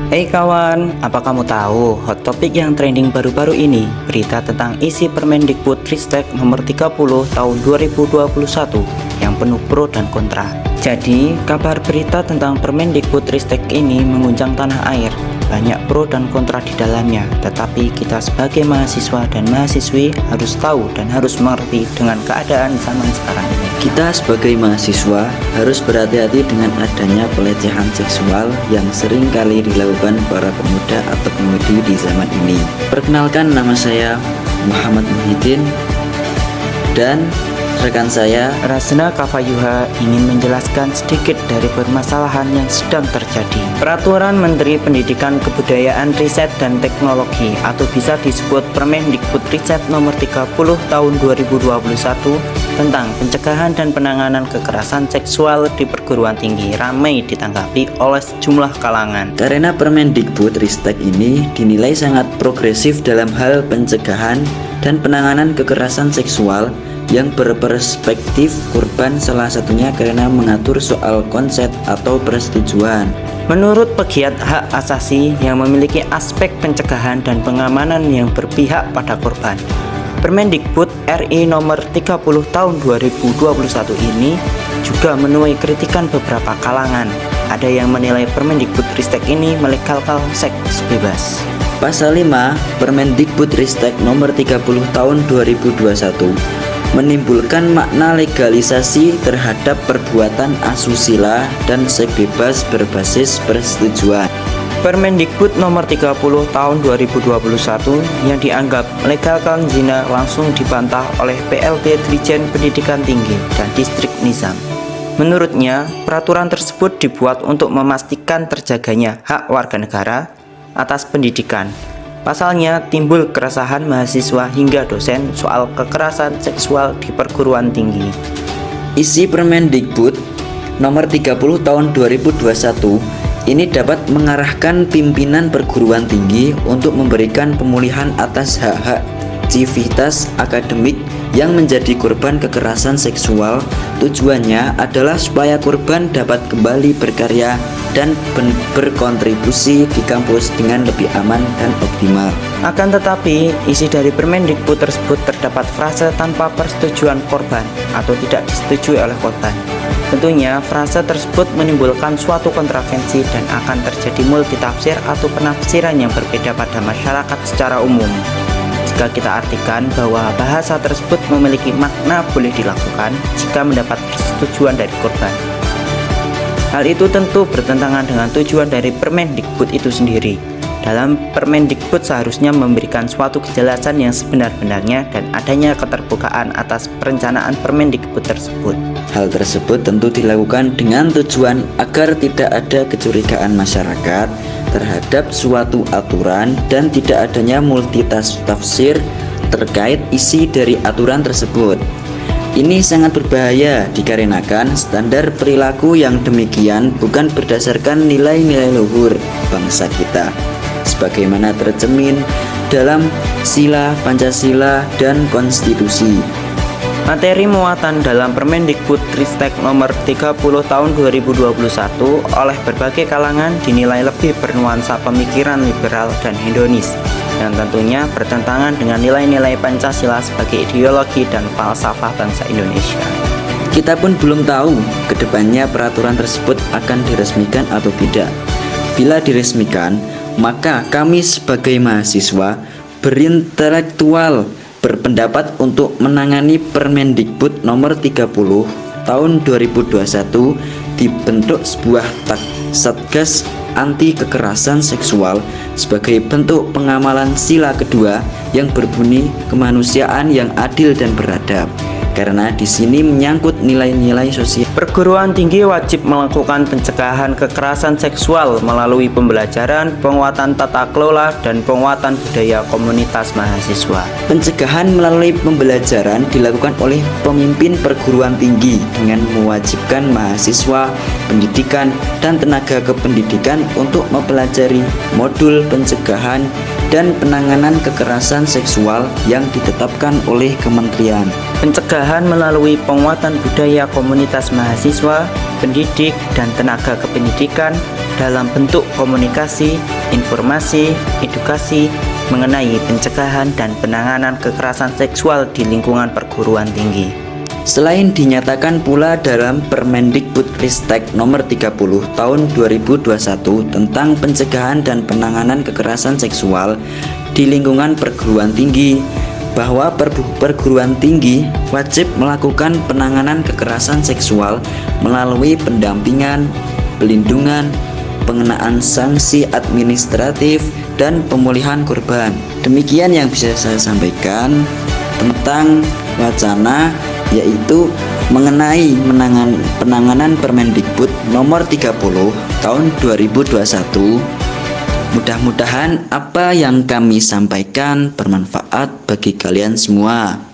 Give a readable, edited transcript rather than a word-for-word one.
Hey kawan, apa kamu tahu hot topic yang trending baru-baru ini berita tentang isi Permendikbudristek nomor 30 tahun 2021 yang penuh pro dan kontra. Jadi, kabar berita tentang Permendikbudristek ini mengguncang tanah air. Banyak pro dan kontra di dalamnya, tetapi kita sebagai mahasiswa dan mahasiswi harus tahu dan harus mengerti dengan keadaan zaman sekarang ini. Kita sebagai mahasiswa harus berhati-hati dengan adanya pelecehan seksual yang sering kali dilakukan para pemuda atau pemudi di zaman ini. Perkenalkan, nama saya Muhammad Muhyiddin dan rekan saya Rasna Kafayuha ingin menjelaskan sedikit dari permasalahan yang sedang terjadi. Peraturan Menteri Pendidikan Kebudayaan Riset dan Teknologi atau bisa disebut Permendikbudristek nomor 30 tahun 2021 tentang pencegahan dan penanganan kekerasan seksual di perguruan tinggi ramai ditanggapi oleh sejumlah kalangan. Karena Permendikbudristek ini dinilai sangat progresif dalam hal pencegahan dan penanganan kekerasan seksual yang berperspektif korban, salah satunya karena mengatur soal konsep atau persetujuan. Menurut pegiat hak asasi yang memiliki aspek pencegahan dan pengamanan yang berpihak pada korban, Permendikbud RI nomor 30 tahun 2021 ini juga menuai kritikan beberapa kalangan. Ada yang menilai Permendikbudristek ini melegalkan seks bebas. Pasal 5 Permendikbudristek nomor 30 tahun 2021 menimbulkan makna legalisasi terhadap perbuatan asusila dan seks bebas berbasis persetujuan. Permendikbud nomor 30 tahun 2021 yang dianggap melegalkan zina langsung dibantah oleh PLT Dirjen Pendidikan Tinggi dan Distrik Nizam. Menurutnya, peraturan tersebut dibuat untuk memastikan terjaganya hak warga negara atas pendidikan. Pasalnya, timbul keresahan mahasiswa hingga dosen soal kekerasan seksual di perguruan tinggi. Isi Permendikbud nomor 30 tahun 2021 ini dapat mengarahkan pimpinan perguruan tinggi untuk memberikan pemulihan atas hak-hak civitas akademik yang menjadi korban kekerasan seksual. Tujuannya adalah supaya korban dapat kembali berkarya dan berkontribusi di kampus dengan lebih aman dan optimal. Akan tetapi, isi dari Permendikbud tersebut terdapat frase tanpa persetujuan korban atau tidak disetujui oleh korban. Tentunya, frase tersebut menimbulkan suatu kontroversi dan akan terjadi multitafsir atau penafsiran yang berbeda pada masyarakat secara umum. Jika kita artikan bahwa bahasa tersebut memiliki makna boleh dilakukan jika mendapat persetujuan dari korban. Hal itu tentu bertentangan dengan tujuan dari Permendikbud itu sendiri. Dalam Permendikbud seharusnya memberikan suatu kejelasan yang sebenar-benarnya dan adanya keterbukaan atas perencanaan Permendikbud tersebut. Hal tersebut tentu dilakukan dengan tujuan agar tidak ada kecurigaan masyarakat terhadap suatu aturan dan tidak adanya multitafsir terkait isi dari aturan tersebut. Ini sangat berbahaya dikarenakan standar perilaku yang demikian bukan berdasarkan nilai-nilai luhur bangsa kita sebagaimana tercermin dalam Sila, Pancasila, dan Konstitusi. Materi muatan dalam Permendikbudristek nomor 30 tahun 2021 oleh berbagai kalangan dinilai lebih bernuansa pemikiran liberal dan hedonis, yang tentunya bertentangan dengan nilai-nilai Pancasila sebagai ideologi dan falsafah bangsa Indonesia. Kita pun belum tahu kedepannya peraturan tersebut akan diresmikan atau tidak. Bila diresmikan, maka kami sebagai mahasiswa berintelektual berpendapat untuk menangani Permendikbud nomor 30 tahun 2021 dibentuk sebuah Satgas anti kekerasan seksual sebagai bentuk pengamalan sila kedua yang berbunyi kemanusiaan yang adil dan beradab. Karena di sini menyangkut nilai-nilai sosial. Perguruan tinggi wajib melakukan pencegahan kekerasan seksual melalui pembelajaran, penguatan tata kelola, dan penguatan budaya komunitas mahasiswa. Pencegahan melalui pembelajaran dilakukan oleh pemimpin perguruan tinggi dengan mewajibkan mahasiswa, pendidikan, dan tenaga kependidikan untuk mempelajari modul pencegahan dan penanganan kekerasan seksual yang ditetapkan oleh kementerian. Pencegahan melalui penguatan budaya komunitas mahasiswa, pendidik, dan tenaga kependidikan dalam bentuk komunikasi, informasi, edukasi mengenai pencegahan dan penanganan kekerasan seksual di lingkungan perguruan tinggi. Selain dinyatakan pula dalam Permendikbudristek nomor 30 tahun 2021 tentang pencegahan dan penanganan kekerasan seksual di lingkungan perguruan tinggi, bahwa perguruan tinggi wajib melakukan penanganan kekerasan seksual melalui pendampingan, pelindungan, pengenaan sanksi administratif, dan pemulihan korban. Demikian yang bisa saya sampaikan tentang wacana, yaitu mengenai penanganan Permendikbud nomor 30 tahun 2021. Mudah-mudahan apa yang kami sampaikan bermanfaat bagi kalian semua.